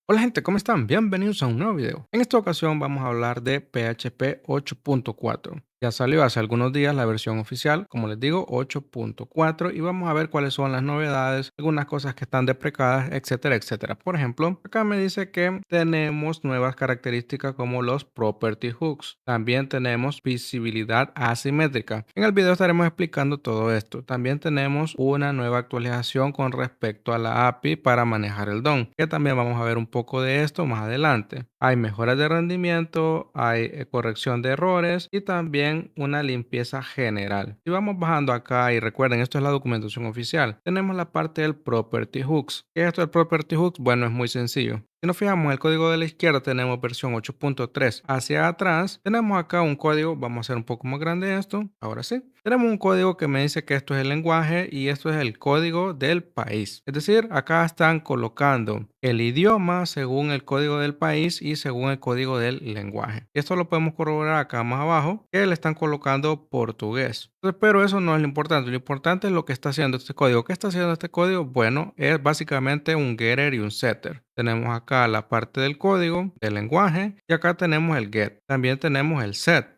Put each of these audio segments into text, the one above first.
Hola gente, ¿cómo están? Bienvenidos a un nuevo video. En esta ocasión vamos a hablar de PHP 8.4. Ya salió hace algunos días la versión oficial, como les digo, 8.4 y vamos a ver cuáles son las novedades, algunas cosas que están deprecadas, etcétera, etcétera. Por ejemplo, acá me dice que tenemos nuevas características como los property hooks. También tenemos visibilidad asimétrica. En el video estaremos explicando todo esto. También tenemos una nueva actualización con respecto a la API para manejar el DOM, que también vamos a ver un poco de esto más adelante. Hay mejoras de rendimiento, hay corrección de errores y también una limpieza general. Si vamos bajando acá y recuerden, esto es la documentación oficial, tenemos la parte del property hooks. ¿Qué es esto del property hooks? Bueno, es muy sencillo. Si nos fijamos en el código de la izquierda, tenemos versión 8.3. Hacia atrás, tenemos acá un código. Vamos a hacer un poco más grande esto. Ahora sí. Tenemos un código que me dice que esto es el lenguaje y esto es el código del país. Es decir, acá están colocando el idioma según el código del país y según el código del lenguaje. Esto lo podemos corroborar acá más abajo, que le están colocando portugués. Entonces, pero eso no es lo importante. Lo importante es lo que está haciendo este código. ¿Qué está haciendo este código? Bueno, es básicamente un getter y un setter. Tenemos acá la parte del código, del lenguaje, y acá tenemos el get. También tenemos el set.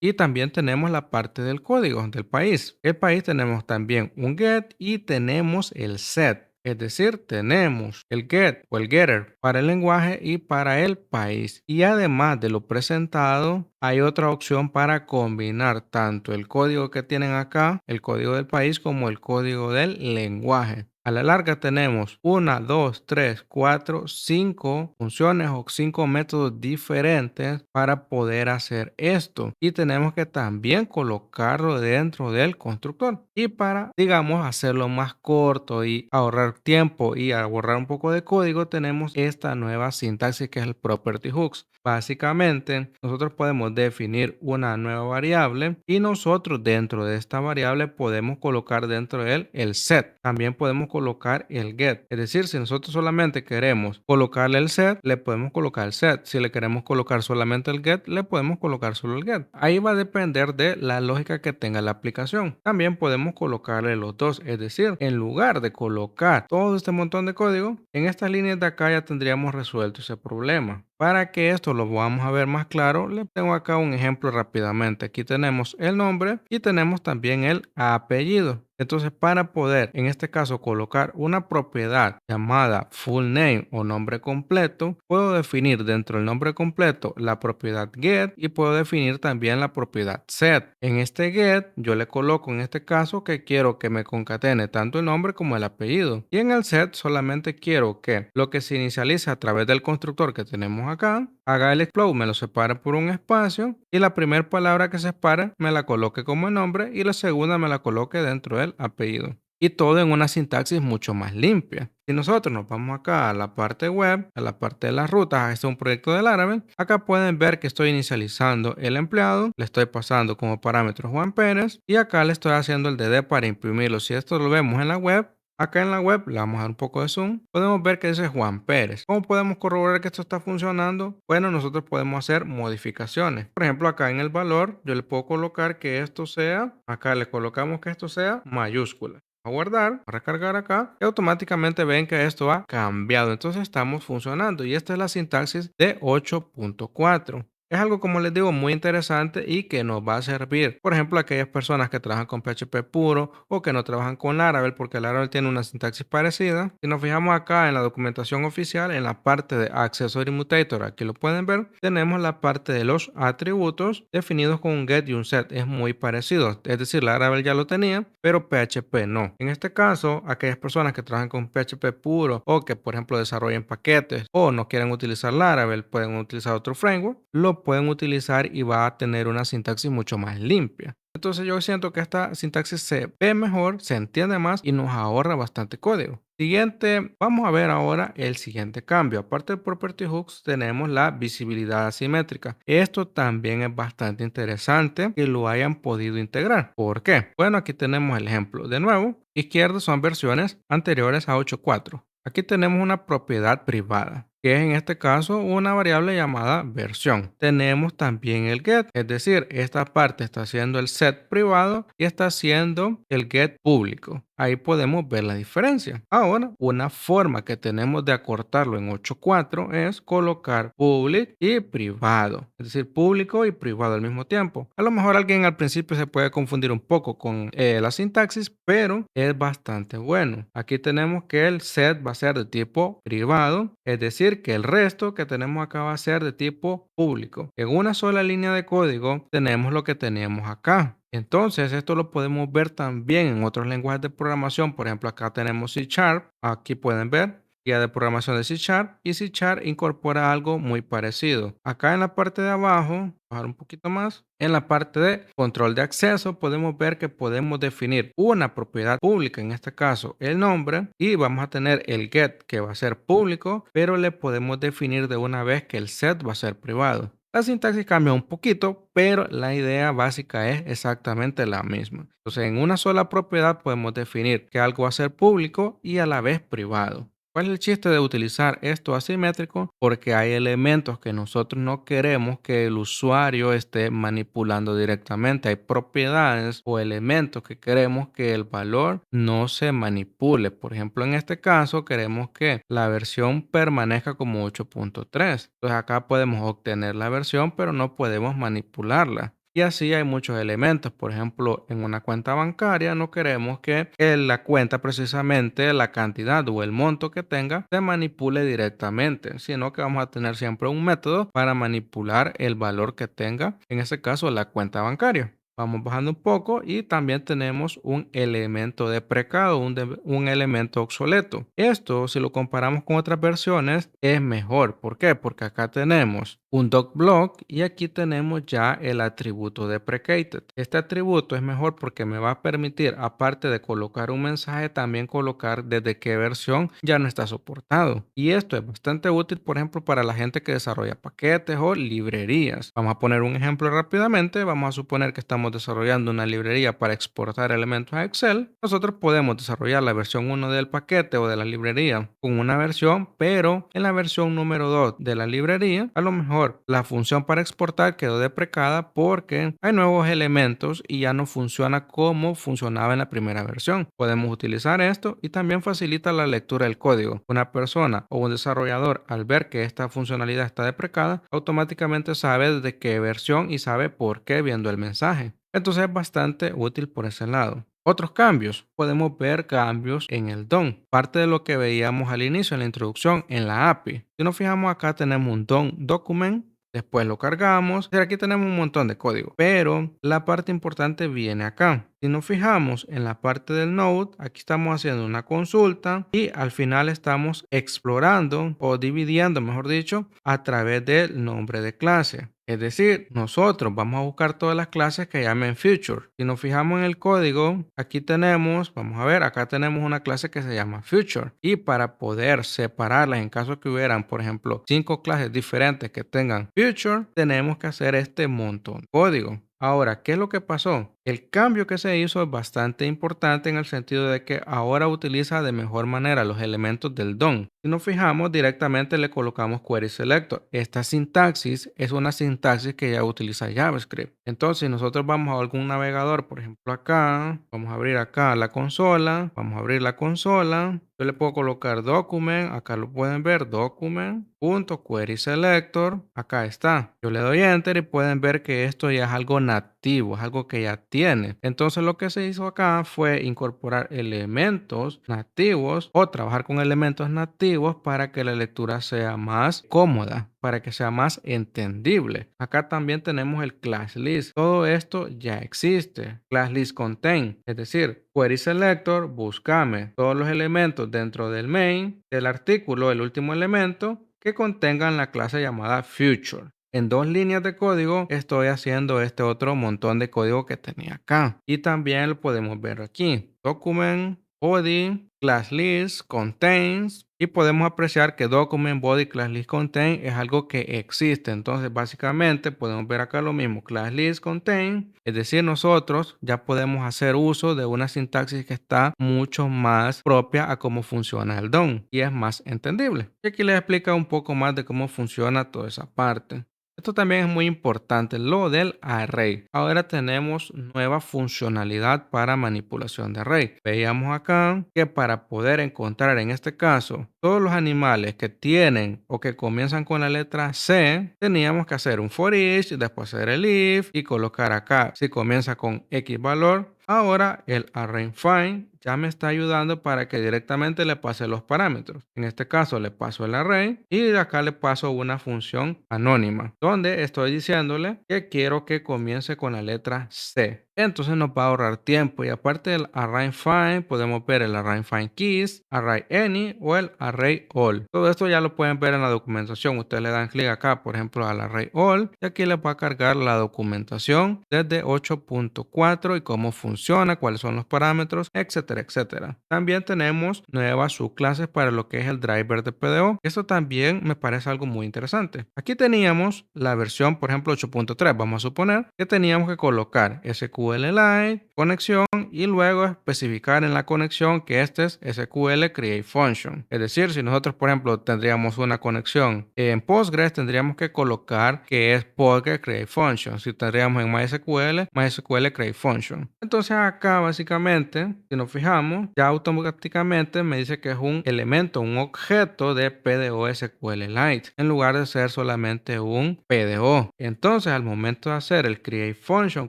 Y también tenemos la parte del código del país. El país tenemos también un get y tenemos el set. Es decir, tenemos el get o el getter para el lenguaje y para el país. Y además de lo presentado, hay otra opción para combinar tanto el código que tienen acá, el código del país, como el código del lenguaje. A la larga tenemos 1, 2, 3, 4, 5 funciones o 5 métodos diferentes para poder hacer esto. Y tenemos que también colocarlo dentro del constructor. Y para, digamos, hacerlo más corto y ahorrar tiempo y ahorrar un poco de código, tenemos esta nueva sintaxis que es el property hooks. Básicamente, nosotros podemos definir una nueva variable y nosotros dentro de esta variable podemos colocar dentro de él el set. También podemos colocar el get. Es decir, si nosotros solamente queremos colocarle el set, le podemos colocar el set. Si le queremos colocar solamente el get, le podemos colocar solo el get. Ahí va a depender de la lógica que tenga la aplicación. También podemos colocarle los dos. Es decir, en lugar de colocar todo este montón de código, en estas líneas de acá ya tendríamos resuelto ese problema. Para que esto lo vamos a ver más claro, le tengo acá un ejemplo rápidamente. Aquí tenemos el nombre y tenemos también el apellido. Entonces, para poder, en este caso, colocar una propiedad llamada full name o nombre completo, puedo definir dentro del nombre completo la propiedad get y puedo definir también la propiedad set. En este get, yo le coloco en este caso que quiero que me concatene tanto el nombre como el apellido. Y en el set solamente quiero que lo que se inicialice a través del constructor que tenemos acá, haga el explode, me lo separe por un espacio y la primera palabra que se separe me la coloque como el nombre y la segunda me la coloque dentro del apellido. Y todo en una sintaxis mucho más limpia. Si nosotros nos vamos acá a la parte web, a la parte de las rutas, este es un proyecto de Laravel, acá pueden ver que estoy inicializando el empleado, le estoy pasando como parámetro Juan Pérez y acá le estoy haciendo el DD para imprimirlo. Si esto lo vemos en la web, acá en la web, le vamos a dar un poco de zoom, podemos ver que dice Juan Pérez. ¿Cómo podemos corroborar que esto está funcionando? Bueno, nosotros podemos hacer modificaciones. Por ejemplo, acá en el valor, yo le puedo colocar que esto sea, acá le colocamos que esto sea mayúscula. A guardar, a recargar acá y automáticamente ven que esto ha cambiado. Entonces estamos funcionando y esta es la sintaxis de 8.4. Es algo, como les digo, muy interesante y que nos va a servir. Por ejemplo, aquellas personas que trabajan con PHP puro o que no trabajan con Laravel, porque Laravel tiene una sintaxis parecida. Si nos fijamos acá en la documentación oficial, en la parte de Accessory Mutator, aquí lo pueden ver, tenemos la parte de los atributos definidos con un get y un set. Es muy parecido. Es decir, Laravel ya lo tenía, pero PHP no. En este caso, aquellas personas que trabajan con PHP puro o que, por ejemplo, desarrollen paquetes o no quieren utilizar Laravel, pueden utilizar otro framework, lo pueden utilizar y va a tener una sintaxis mucho más limpia. Entonces yo siento que esta sintaxis se ve mejor, se entiende más y nos ahorra bastante código. Siguiente, vamos a ver ahora el siguiente cambio. Aparte de property hooks, tenemos la visibilidad asimétrica. Esto también es bastante interesante que lo hayan podido integrar. ¿Por qué? Bueno, aquí tenemos el ejemplo. De nuevo, izquierdo son versiones anteriores a 8.4. Aquí tenemos una propiedad privada, que es en este caso una variable llamada versión. Tenemos también el get, es decir, esta parte está haciendo el set privado y está haciendo el get público. ahí podemos ver la diferencia. Ahora, una forma que tenemos de acortarlo en 8.4 es colocar public y privado, es decir, público y privado al mismo tiempo. A lo mejor alguien al principio se puede confundir un poco con la sintaxis, pero es bastante bueno. Aquí tenemos que el set va a ser de tipo privado, es decir, que el resto que tenemos acá va a ser de tipo público. En una sola línea de código tenemos lo que teníamos acá. Entonces, esto lo podemos ver también en otros lenguajes de programación. Por ejemplo, acá tenemos C Sharp. Aquí pueden ver guía de programación de C Sharp, y C Sharp incorpora algo muy parecido. Acá en la parte de abajo, bajar un poquito más, en la parte de control de acceso podemos ver que podemos definir una propiedad pública, en este caso el nombre, y vamos a tener el get que va a ser público, pero le podemos definir de una vez que el set va a ser privado. La sintaxis cambia un poquito, pero la idea básica es exactamente la misma. Entonces, en una sola propiedad podemos definir que algo va a ser público y a la vez privado. ¿Cuál es el chiste de utilizar esto asimétrico? Porque hay elementos que nosotros no queremos que el usuario esté manipulando directamente. Hay propiedades o elementos que queremos que el valor no se manipule. Por ejemplo, en este caso queremos que la versión permanezca como 8.3. Entonces acá podemos obtener la versión, pero no podemos manipularla. Y así hay muchos elementos. Por ejemplo, en una cuenta bancaria no queremos que la cuenta, precisamente la cantidad o el monto que tenga, se manipule directamente, sino que vamos a tener siempre un método para manipular el valor que tenga, en este caso la cuenta bancaria. Vamos bajando un poco y también tenemos un elemento deprecado, un elemento obsoleto. Esto, si lo comparamos con otras versiones, es mejor. ¿Por qué? Porque acá tenemos un doc-block y aquí tenemos ya el atributo deprecated. Este atributo es mejor porque me va a permitir, aparte de colocar un mensaje, también colocar desde qué versión ya no está soportado. Y esto es bastante útil, por ejemplo, para la gente que desarrolla paquetes o librerías. Vamos a poner un ejemplo rápidamente. Vamos a suponer que estamos desarrollando una librería para exportar elementos a Excel. Nosotros podemos desarrollar la versión 1 del paquete o de la librería con una versión, pero en la versión número 2 de la librería, a lo mejor la función para exportar quedó deprecada porque hay nuevos elementos y ya no funciona como funcionaba en la primera versión. Podemos utilizar esto y también facilita la lectura del código. Una persona o un desarrollador, al ver que esta funcionalidad está deprecada, automáticamente sabe de qué versión y sabe por qué viendo el mensaje. Entonces es bastante útil por ese lado. Otros cambios. Podemos ver cambios en el DOM. Parte de lo que veíamos al inicio en la introducción en la API. Si nos fijamos acá tenemos un DOM document. Después lo cargamos. Y aquí tenemos un montón de código. Pero la parte importante viene acá. Si nos fijamos en la parte del node, aquí estamos haciendo una consulta y al final estamos explorando o dividiendo, mejor dicho, a través del nombre de clase. Es decir, nosotros vamos a buscar todas las clases que llamen future. Si nos fijamos en el código, aquí tenemos, vamos a ver, acá tenemos una clase que se llama future. Y para poder separarlas en caso que hubieran, por ejemplo, 5 clases diferentes que tengan future, tenemos que hacer este montón de código. Ahora, ¿qué es lo que pasó? El cambio que se hizo es bastante importante en el sentido de que ahora utiliza de mejor manera los elementos del DOM. Si nos fijamos, directamente le colocamos query selector. Esta sintaxis es una sintaxis que ya utiliza JavaScript. Entonces, si nosotros vamos a algún navegador, por ejemplo acá, vamos a abrir acá la consola, vamos a abrir la consola. Yo le puedo colocar document, acá lo pueden ver, document.querySelector, acá está. Yo le doy enter y pueden ver que esto ya es algo nativo, es algo que ya tiene. Entonces lo que se hizo acá fue incorporar elementos nativos o trabajar con elementos nativos para que la lectura sea más cómoda, para que sea más entendible. Acá también tenemos el class list. Todo esto ya existe. Class list contain, es decir, query selector, búscame todos los elementos dentro del main, del artículo, el último elemento que contengan la clase llamada future. En 2 líneas de código estoy haciendo este otro montón de código que tenía acá. Y también lo podemos ver aquí. Document, body, class list, contains. Y podemos apreciar que document, body, class list, contain es algo que existe. Entonces básicamente podemos ver acá lo mismo. Class list, contain. Es decir, nosotros ya podemos hacer uso de una sintaxis que está mucho más propia a cómo funciona el DOM. Y es más entendible. Y aquí les explica un poco más de cómo funciona toda esa parte. Esto también es muy importante, lo del array. Ahora tenemos nueva funcionalidad para manipulación de array. Veíamos acá que para poder encontrar en este caso todos los animales que tienen o que comienzan con la letra C, teníamos que hacer un for each, después hacer el if y colocar acá si comienza con X valor. Ahora el array find ya me está ayudando para que directamente le pase los parámetros. En este caso le paso el array y de acá le paso una función anónima donde estoy diciéndole que quiero que comience con la letra C. Entonces nos va a ahorrar tiempo y aparte del array find podemos ver el array find keys, array any o el array all. Todo esto ya lo pueden ver en la documentación. Ustedes le dan clic acá, por ejemplo, al array all y aquí les va a cargar la documentación desde 8.4 y cómo funciona, cuáles son los parámetros, etcétera, etcétera. También tenemos nuevas subclases para lo que es el driver de PDO. Esto también me parece algo muy interesante. Aquí teníamos la versión, por ejemplo, 8.3. Vamos a suponer que teníamos que colocar SQLite, conexión y luego especificar en la conexión que este es SQL Create Function. Es decir, si nosotros, por ejemplo, tendríamos una conexión en Postgres, tendríamos que colocar que es Postgres Create Function. Si tendríamos en MySQL, MySQL Create Function. Entonces acá básicamente, si nos fijamos, ya automáticamente me dice que es un elemento, un objeto de PDO SQLite, en lugar de ser solamente un PDO. Entonces al momento de hacer el Create Function,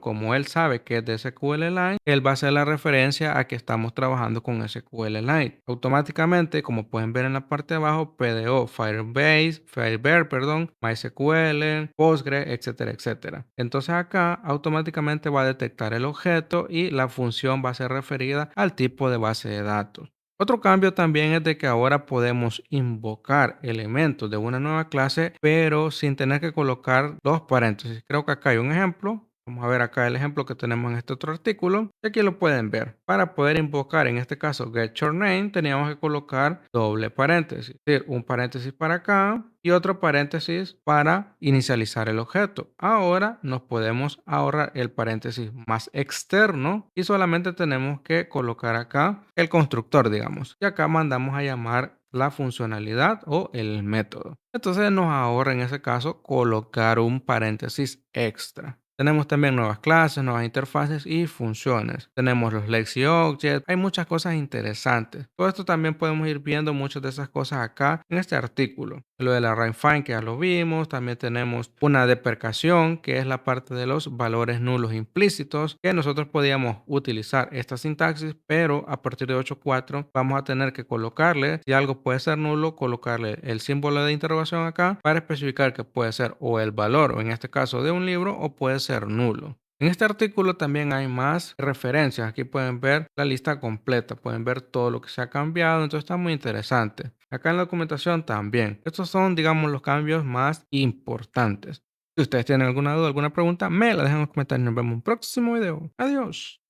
como él sabe que es de SQLite, él va a hacer la referencia a que estamos trabajando con SQLite. Automáticamente, como pueden ver en la parte de abajo, PDO, Firebase, perdón, MySQL, Postgres, etcétera, etcétera. Entonces acá automáticamente va a detectar el objeto y la función va a ser referida al tipo de base de datos. Otro cambio también es de que ahora podemos invocar elementos de una nueva clase, pero sin tener que colocar dos paréntesis. Creo que acá hay un ejemplo. Vamos a ver acá el ejemplo que tenemos en este otro artículo. Y aquí lo pueden ver. Para poder invocar, en este caso, getYourName, teníamos que colocar doble paréntesis. Es decir, un paréntesis para acá y otro paréntesis para inicializar el objeto. Ahora nos podemos ahorrar el paréntesis más externo y solamente tenemos que colocar acá el constructor, digamos. Y acá mandamos a llamar la funcionalidad o el método. Entonces nos ahorra en ese caso colocar un paréntesis extra. Tenemos también nuevas clases, nuevas interfaces y funciones. Tenemos los Legacy Objects. Hay muchas cosas interesantes. Todo esto también podemos ir viendo muchas de esas cosas acá en este artículo. Lo de la find que ya lo vimos. También tenemos una deprecación que es la parte de los valores nulos implícitos que nosotros podíamos utilizar esta sintaxis, pero a partir de 8.4 vamos a tener que colocarle, si algo puede ser nulo, colocarle el símbolo de interrogación acá para especificar que puede ser o el valor, o en este caso de un libro, o puede ser nulo. En este artículo también hay más referencias. Aquí pueden ver la lista completa, pueden ver todo lo que se ha cambiado, entonces está muy interesante. Acá en la documentación también. Estos son, digamos, los cambios más importantes. Si ustedes tienen alguna duda, alguna pregunta, me la dejan en los comentarios. Nos vemos en un próximo video. Adiós.